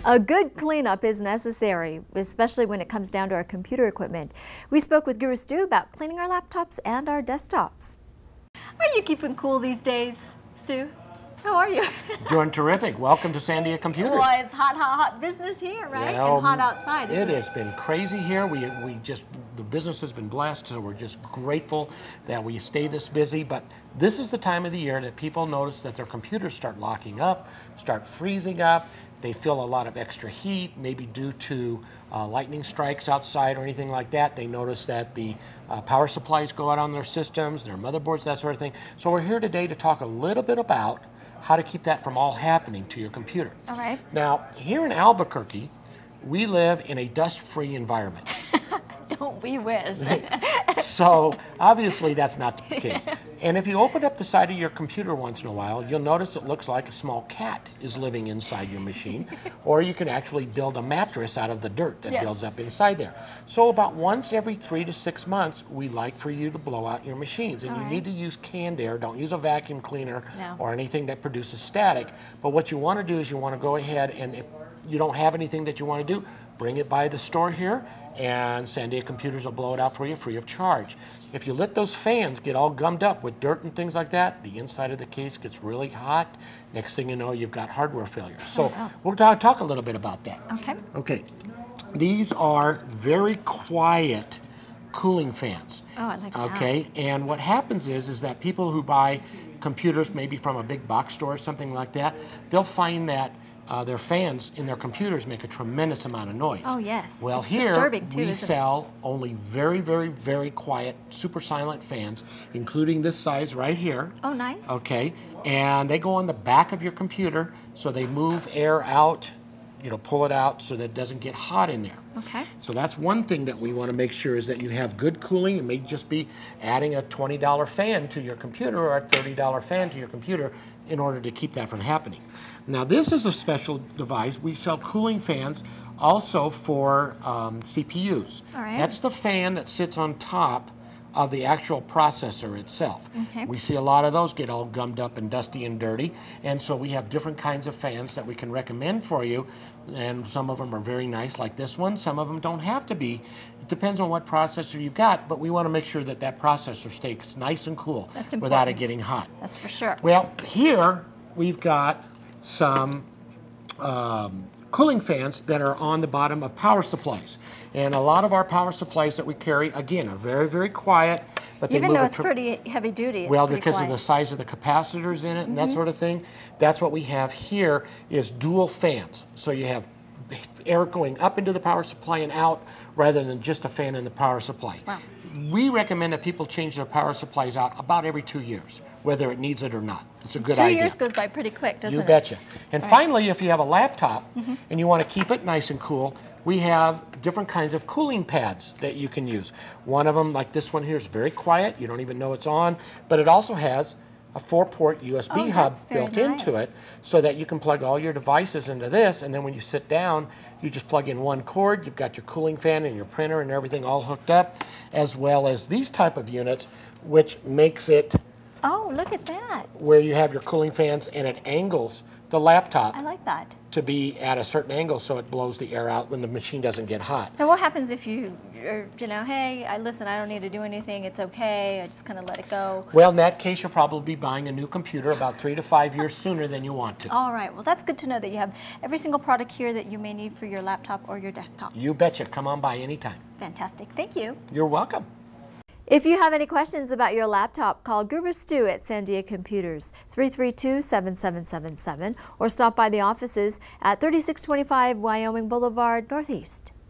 A good cleanup is necessary, especially when it comes down to our computer equipment. We spoke with Guru Stu about cleaning our laptops and our desktops. Are you keeping cool these days, Stu? How are you? Doing terrific. Welcome to Sandia Computers. Well, it's hot business here, right? Well, and hot outside, isn't it? It has been crazy here. The business has been blessed, so we're just grateful that we stay this busy. But this is the time of the year that people notice that their computers start locking up, start freezing up. They feel a lot of extra heat, maybe due to lightning strikes outside or anything like that. They notice that the power supplies go out on their systems, their motherboards, that sort of thing. So we're here today to talk a little bit about how to keep that from all happening to your computer. All right. Now, here in Albuquerque, we live in a dust-free environment. Don't we wish? So obviously that's not the case. And if you open up the side of your computer once in a while, you'll notice it looks like a small cat is living inside your machine. Or you can actually build a mattress out of the dirt that builds up inside there. So about once every 3 to 6 months, we like for you to blow out your machines. And you need to use canned air. Don't use a vacuum cleaner or anything that produces static. But what you want to do is you want to go ahead, and if you don't have anything that you want to do, bring it by the store here, and Sandia Computers will blow it out for you free of charge. If you let those fans get all gummed up with dirt and things like that, the inside of the case gets really hot. Next thing you know, you've got hardware failure. So we'll talk a little bit about that. Okay. Okay. These are very quiet cooling fans. Oh, I like that. Okay, and what happens is that people who buy computers, maybe from a big box store or something like that, they'll find that their fans in their computers make a tremendous amount of noise. Oh, yes. Well, it's here disturbing too, we sell only very, very, very quiet, super silent fans, including this size right here. Oh, nice. Okay, and they go on the back of your computer, so they move air out, pull it out so that it doesn't get hot in there. Okay. So that's one thing that we want to make sure is that you have good cooling. It may just be adding a $20 fan to your computer or a $30 fan to your computer in order to keep that from happening. Now this is a special device. We sell cooling fans also for CPUs. All right. That's the fan that sits on top of the actual processor itself. Okay. We see a lot of those get all gummed up and dusty and dirty, and so we have different kinds of fans that we can recommend for you, and some of them are very nice like this one. Some of them don't have to be. It depends on what processor you've got, but we want to make sure that that processor stays nice and cool without it getting hot. That's for sure. Well, here we've got some cooling fans that are on the bottom of power supplies. And a lot of our power supplies that we carry, again, are very, very quiet. But they even though it's pretty heavy duty, well, because of the size of the capacitors in it and that sort of thing, that's what we have here is dual fans. So you have air going up into the power supply and out rather than just a fan in the power supply. Wow. We recommend that people change their power supplies out about every 2 years, whether it needs it or not. It's a good idea. 2 years goes by pretty quick, doesn't it? You betcha. And finally, if you have a laptop and you want to keep it nice and cool, we have different kinds of cooling pads that you can use. One of them, like this one here, is very quiet. You don't even know it's on, but it also has a 4-port USB hub built into it so that you can plug all your devices into this, and then when you sit down, you just plug in one cord. You've got your cooling fan and your printer and everything all hooked up, as well as these type of units, which makes it look at that. where you have your cooling fans and it angles the laptop. I like that. To be at a certain angle so it blows the air out when the machine doesn't get hot. Now what happens if hey, listen, I don't need to do anything, it's okay, I just kind of let it go? Well, in that case, you'll probably be buying a new computer about 3 to 5 years sooner than you want to. All right, well that's good to know that you have every single product here that you may need for your laptop or your desktop. You betcha, come on by anytime. Fantastic, thank you. You're welcome. If you have any questions about your laptop, call Guru Stu at Sandia Computers, 332-7777, or stop by the offices at 3625 Wyoming Boulevard Northeast.